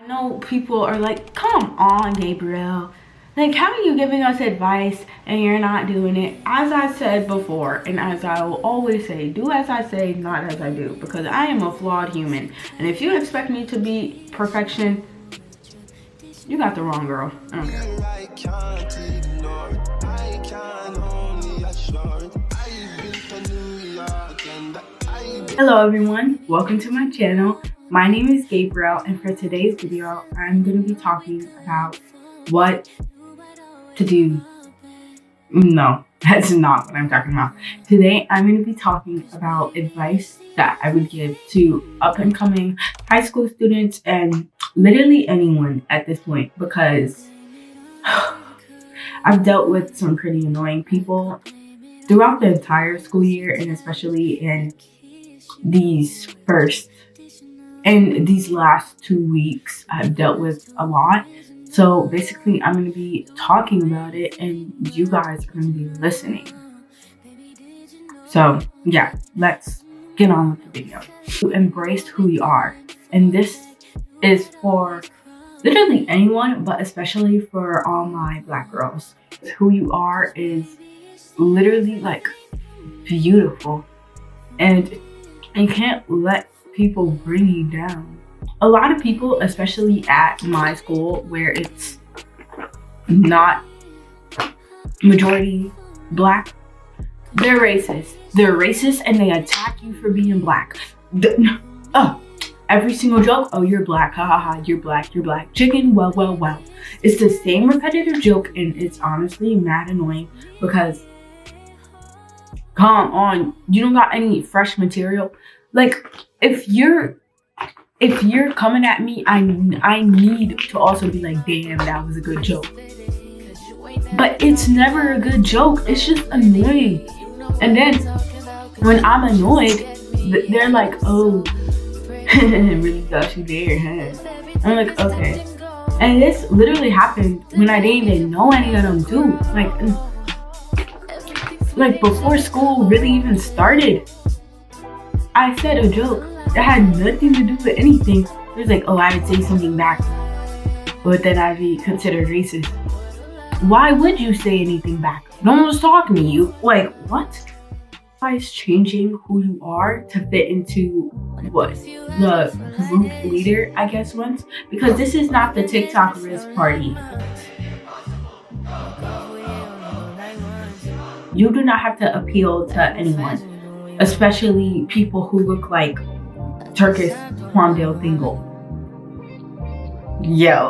know people are like, come on, Gabriel. Like, how are you giving us advice and you're not doing it? As I said before, and as I will always say, do as I say, not as I do. Because I am a flawed human. And if you expect me to be perfection, you got the wrong girl. I don't care. Hello everyone, welcome to my channel. My name is Gabriel, and for today's video, I'm going to be talking about what to do. No, that's not what I'm talking about. Today, I'm going to be talking about advice that I would give to up-and-coming high school students and literally anyone at this point, because I've dealt with some pretty annoying people throughout the entire school year, and especially in these last 2 weeks. I've dealt with a lot. So basically, I'm going to be talking about it and you guys are going to be listening. So yeah, let's get on with the video. To embrace who you are. And this is for literally anyone, but especially for all my Black girls. Who you are is literally like beautiful. And you can't let people bring you down. A lot of people, especially at my school where it's not majority Black, they're racist. They're racist and they attack you for being Black. Every single joke, oh, you're Black, ha ha ha, you're Black, chicken, well, well, well. It's the same repetitive joke, and it's honestly mad annoying because, come on, you don't got any fresh material. Like, if you're coming at me, I need to also be like, damn, that was a good joke. But it's never a good joke. It's just annoying. And then when I'm annoyed, they're like, oh, really got you there, huh? I'm like, okay. And this literally happened when I didn't even know any of them do. Like before school really even started. I said a joke that had nothing to do with anything. It was like, oh, I would say something back, but then I'd be considered racist. Why would you say anything back? No one was talking to you. Like, what? Guys, changing who you are to fit into what the group leader, I guess, wants. Because this is not the TikTok Riz party. You do not have to appeal to anyone. Especially people who look like Turkish Quandale Dingle. Yo.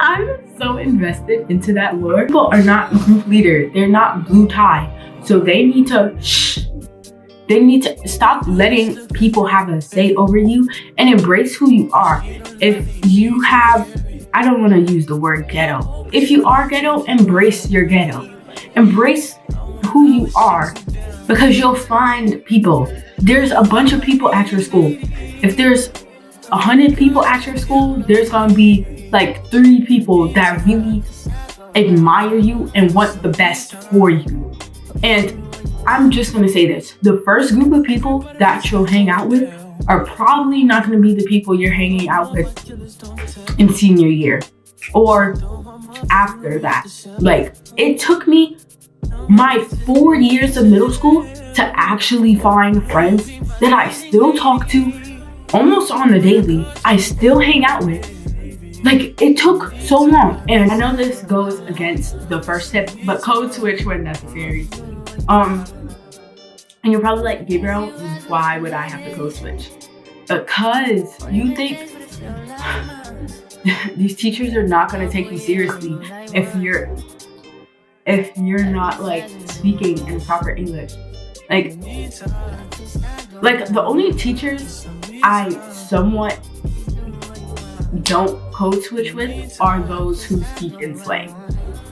I'm so invested into that lore. People are not group leader. They're not blue tie. So they need to They need to stop letting people have a say over you and embrace who you are. If you have, I don't want to use the word ghetto. If you are ghetto, embrace your ghetto. Embrace who you are. Because you'll find people. There's a bunch of people at your school. If there's 100 people at your school, there's gonna be like 3 people that really admire you and want the best for you. And I'm just gonna say this. The first group of people that you'll hang out with are probably not gonna be the people you're hanging out with in senior year or after that. Like, it took me my 4 years of middle school to actually find friends that I still talk to almost on the daily. I still hang out with. Like, it took so long. And I know this goes against the first tip, but code switch when necessary. And you're probably like, Gabriel, why would I have to code switch? Because you think these teachers are not going to take you seriously if you're not like speaking in proper English. Like the only teachers I somewhat don't code switch with are those who speak in slang.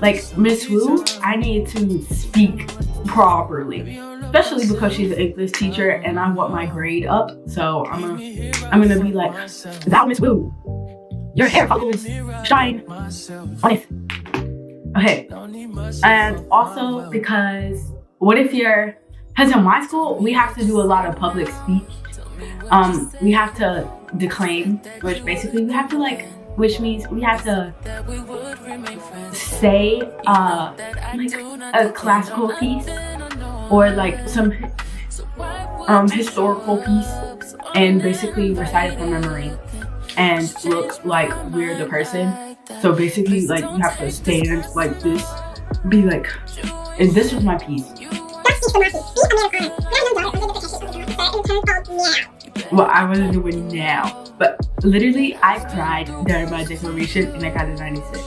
Like Miss Wu, I need to speak properly, especially because she's an English teacher and I want my grade up. So I'm gonna be like, thou Miss Wu, your hair follows shine on it. Okay, and also because in my school, we have to do a lot of public speech. We have to declaim, which basically we have to like, which means we have to say like a classical piece or like some historical piece and basically recite it from memory and look like we're the person. So basically like you have to stand like this, be like, and this was my piece. Well, I wasn't doing now, but literally I cried during my declaration and I got a 96.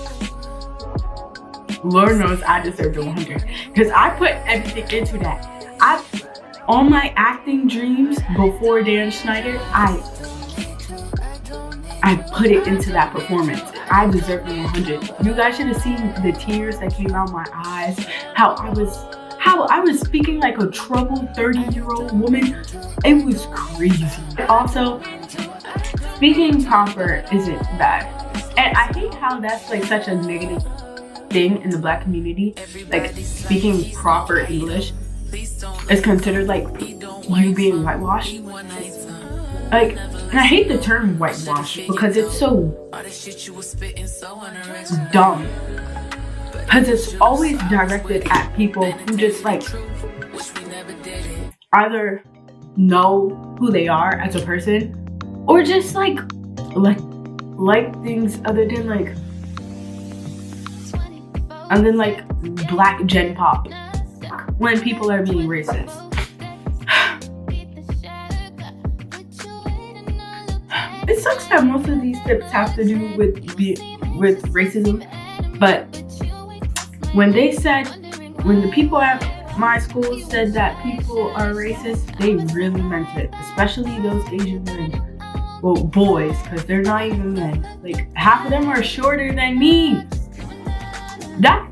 Lord knows I deserved a 100 because I put everything into that. All my acting dreams before Dan Schneider, I put it into that performance. I deserved a 100. You guys should have seen the tears that came out my eyes. How I was speaking like a troubled 30-year-old woman. It was crazy. Also, speaking proper isn't bad. And I hate how that's like such a negative thing in the Black community. Like speaking proper English is considered like you being whitewashed. Like, and I hate the term whitewash because it's so dumb. Because it's always directed at people who just like either know who they are as a person or just like things other than like black gen pop when people are being racist. It sucks that most of these tips have to do with racism, but when the people at my school said that people are racist, they really meant it, especially those Asian men. Well, boys, because they're not even men. Like, half of them are shorter than me. That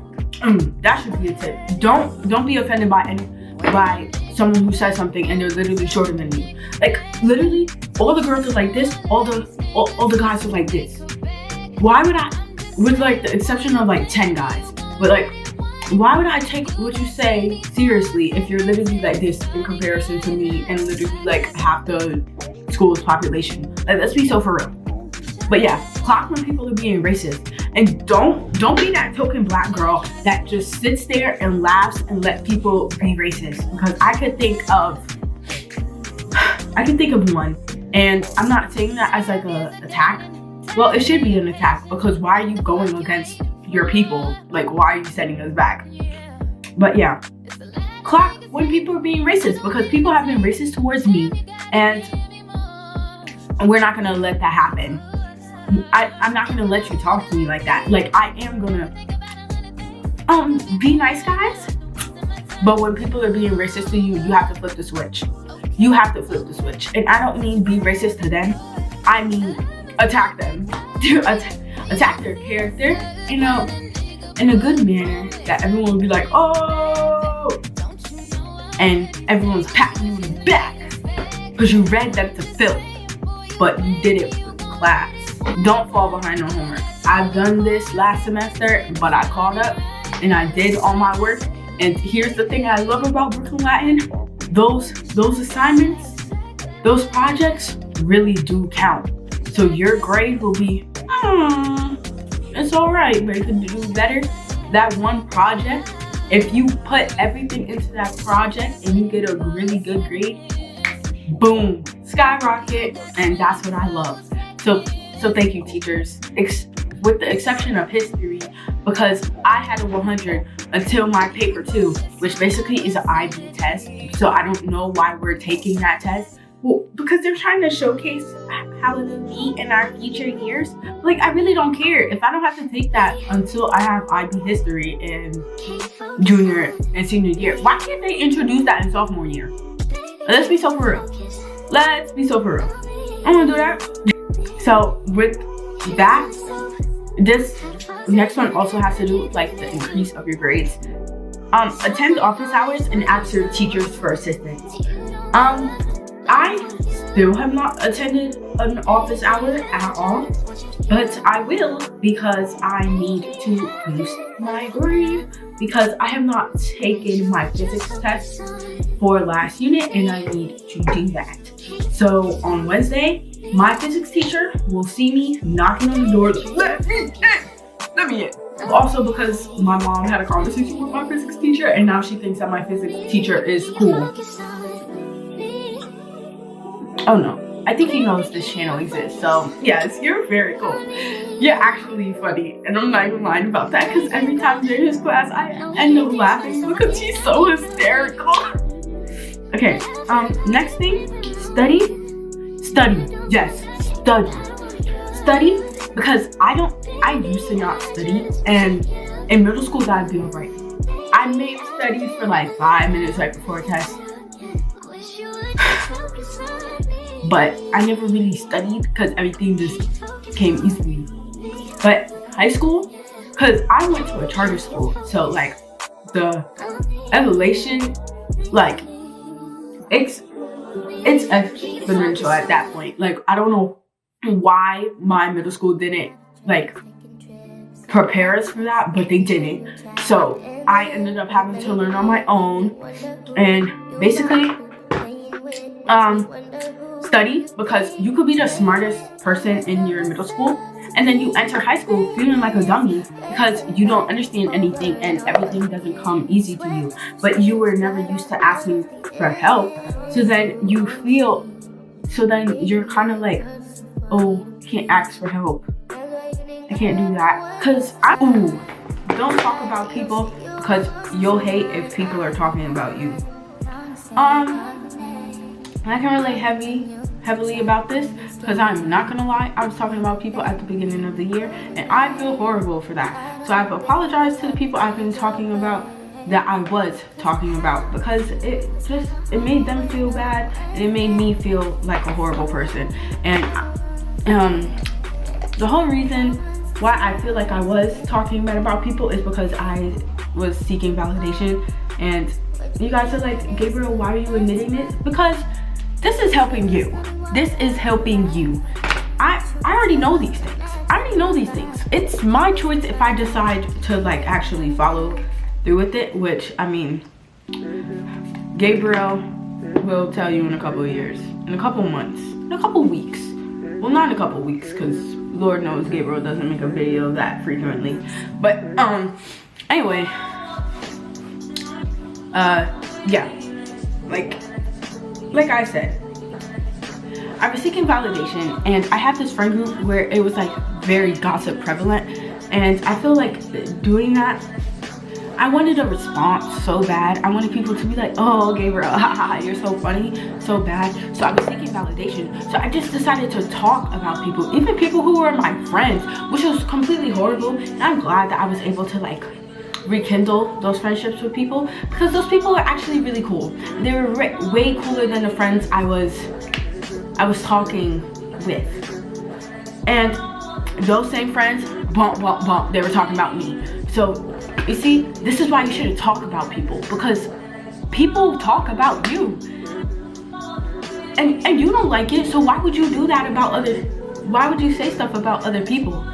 should be a tip. Don't be offended by someone who says something and they're literally shorter than you. Like, literally, all the girls are like this, all the guys are like this. Why would I, with like the exception of like 10 guys, but like, why would I take what you say seriously if you're literally like this in comparison to me and literally like half the school's population? Like, let's be so for real. But yeah, clock when people are being racist. And don't be that token black girl that just sits there and laughs and let people be racist. Because I could think of one, and I'm not saying that as like a attack. Well, it should be an attack because why are you going against your people? Like, why are you setting us back? But yeah, clock when people are being racist because people have been racist towards me, and we're not gonna let that happen. I'm not gonna let you talk to me like that. Like, I am gonna be nice, guys. But when people are being racist to you, you have to flip the switch. You have to flip the switch. And I don't mean be racist to them. I mean attack them. Attack their character, in a good manner that everyone will be like, oh, and everyone's patting you on the back because you read that it's a film, but you did it with class. Don't fall behind on homework. I've done this last semester, but I caught up and I did all my work. And here's the thing I love about Brooklyn Latin. Those assignments, those projects really do count. So your grade will be, it's all right, but you can do better. That one project, if you put everything into that project and you get a really good grade, boom, skyrocket, and that's what I love. So thank you, teachers, with the exception of history, because I had a 100 until my paper 2, which basically is an IB test. So I don't know why we're taking that test. Well, because they're trying to showcase how it will be in our future years. Like, I really don't care if I don't have to take that until I have IB history in junior and senior year. Why can't they introduce that in sophomore year? Let's be so for real. I'm gonna do that. So with that, this next one also has to do with like the increase of your grades. Attend office hours and ask your teachers for assistance. I still have not attended an office hour at all, but I will because I need to boost my grade because I have not taken my physics test for last unit and I need to do that. So on Wednesday, my physics teacher will see me knocking on the door, let me in. Also because my mom had a conversation with my physics teacher and now she thinks that my physics teacher is cool. Oh no, I think he knows this channel exists, so yes, you're very cool. You're actually funny, and I'm not even lying about that because every time during his class I end up laughing because he's so hysterical. Okay, next thing, study, yes, study, because I used to not study, and in middle school that'd be alright. I may have studied for like 5 minutes right before a test, but I never really studied because everything just came easily. But high school, because I went to a charter school, so like the elevation, like it's exponential at that point. Like I don't know why my middle school didn't like prepare us for that, but they didn't. So I ended up having to learn on my own and basically study, because you could be the smartest person in your middle school and then you enter high school feeling like a dummy because you don't understand anything and everything doesn't come easy to you, but you were never used to asking for help. So then you're kind of like, oh, can't ask for help, I can't do that, because don't talk about people because you'll hate if people are talking about you. I can relate heavily about this because I'm not gonna lie, I was talking about people at the beginning of the year and I feel horrible for that. So I've apologized to the people I've been talking about, that I was talking about, because it made them feel bad and it made me feel like a horrible person. And the whole reason why I feel like I was talking bad about people is because I was seeking validation, and you guys are like, Gabriel, why are you admitting this? Because this is helping you. This is helping you. I already know these things. It's my choice if I decide to like actually follow through with it, which I mean, Gabriel will tell you in a couple of years, in a couple months, in a couple weeks. Well, not in a couple weeks, because Lord knows Gabriel doesn't make a video that frequently. But anyway, yeah, like I said, I was seeking validation, and I had this friend group where it was like very gossip prevalent, and I feel like doing that, I wanted a response so bad. I wanted people to be like, oh, Gabriel, haha, you're so funny, so bad. So I was seeking validation. So I just decided to talk about people, even people who were my friends, which was completely horrible. And I'm glad that I was able to like rekindle those friendships with people, because those people are actually really cool. They were way cooler than the friends I was talking with. And those same friends, they were talking about me. So you see, this is why you shouldn't talk about people, because people talk about you, and you don't like it. So why would you do that about why would you say stuff about other people?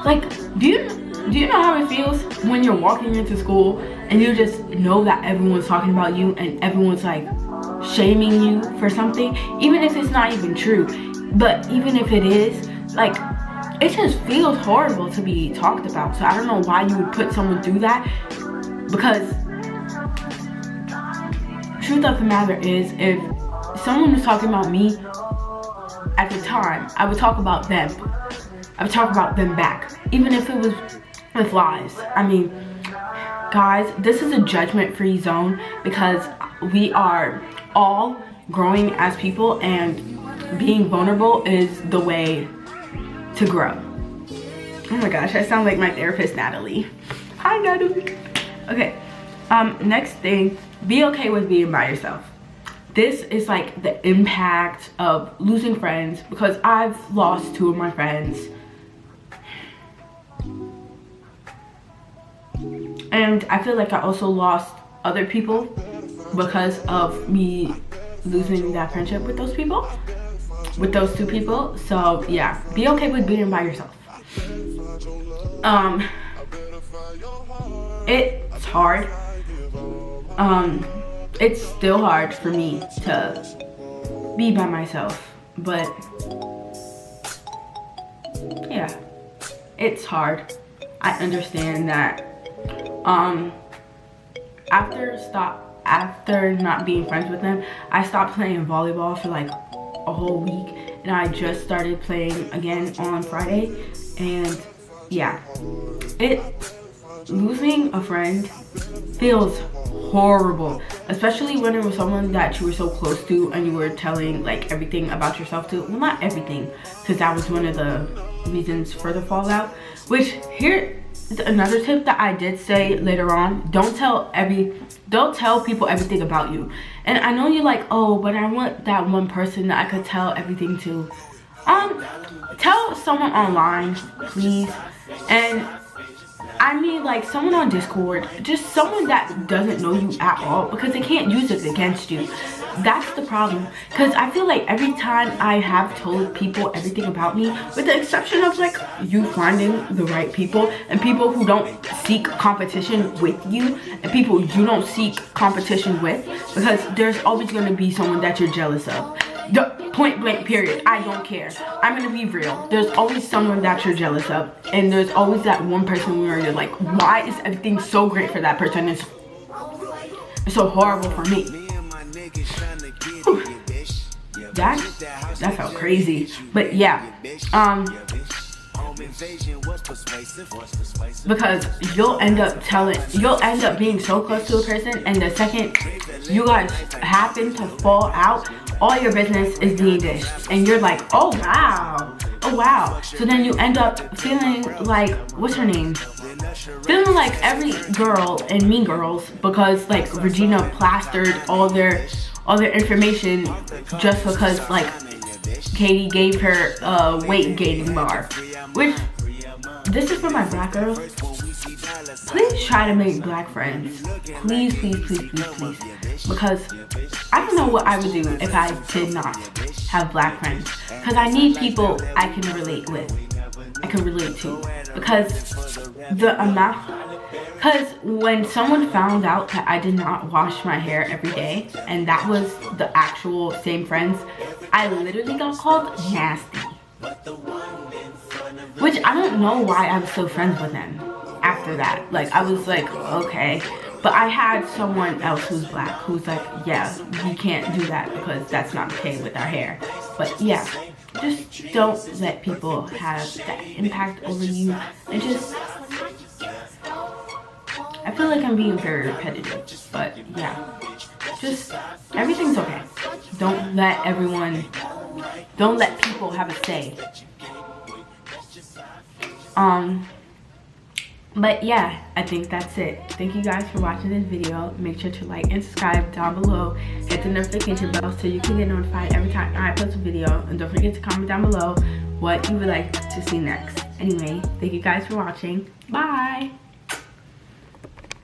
Like, do you know how it feels when you're walking into school and you just know that everyone's talking about you and everyone's like shaming you for something, even if it's not even true, but even if it is, like, it just feels horrible to be talked about. So I don't know why you would put someone through that, because truth of the matter is, if someone was talking about me at the time, I would talk about them. I would talk about them back, even if it was with lies. I mean, guys, this is a judgment-free zone, because we are all growing as people, and being vulnerable is the way to grow. Oh my gosh, I sound like my therapist, Natalie. Hi, Natalie. Okay, next thing, be okay with being by yourself. This is like the impact of losing friends, because I've lost 2 of my friends. And I feel like I also lost other people because of me losing that friendship with those people, with those 2 people. So yeah, be okay with being by yourself. It's hard. It's still hard for me to be by myself, but yeah, it's hard. I understand that. After not being friends with them, I stopped playing volleyball for like a whole week, and I just started playing again on Friday. And yeah, losing a friend feels horrible, especially when it was someone that you were so close to and you were telling like everything about yourself to. Well, not everything, because that was one of the reasons for the fallout. Which, here is another tip that I did say later on: don't tell people everything about you. And I know you're like, oh, but I want that one person that I could tell everything to. Tell someone online, please. And I mean, like, someone on Discord, just someone that doesn't know you at all, because they can't use it against you. That's the problem. Because I feel like every time I have told people everything about me, with the exception of like you finding the right people and people who don't seek competition with you and people you don't seek competition with, because there's always going to be someone that you're jealous of. The point blank period. I don't care. I'm gonna be real. There's always someone that you're jealous of, and there's always that one person where you're like, why is everything so great for that person? It's so horrible for me. Whew. That felt crazy. But yeah, because you'll end up being so close to a person, and the second you guys happen to fall out, all your business is being dished, and you're like, oh wow. So then you end up feeling like, what's her name? Feeling like every girl in Mean Girls, because like Regina plastered all their information just because like Katie gave her a weight gaining bar. Which, this is for my black girls. Please try to make black friends. Please. Because I don't know what I would do if I did not have black friends. Because I need people I can relate with. I can relate to. Because when someone found out that I did not wash my hair every day, and that was the actual same friends, I literally got called nasty. Which I don't know why I was still friends with them after that. Like, I was like, okay. But I had someone else who's black who's like, yeah, we can't do that because that's not okay with our hair. But yeah, just don't let people have that impact over you. And just, I feel like I'm being very repetitive, but yeah, just, everything's okay. Don't let people have a say. But yeah, I think that's it. Thank you guys for watching this video. Make sure to like and subscribe down below. Hit the notification bell so you can get notified every time I post a video. And don't forget to comment down below what you would like to see next. Anyway, thank you guys for watching. Bye!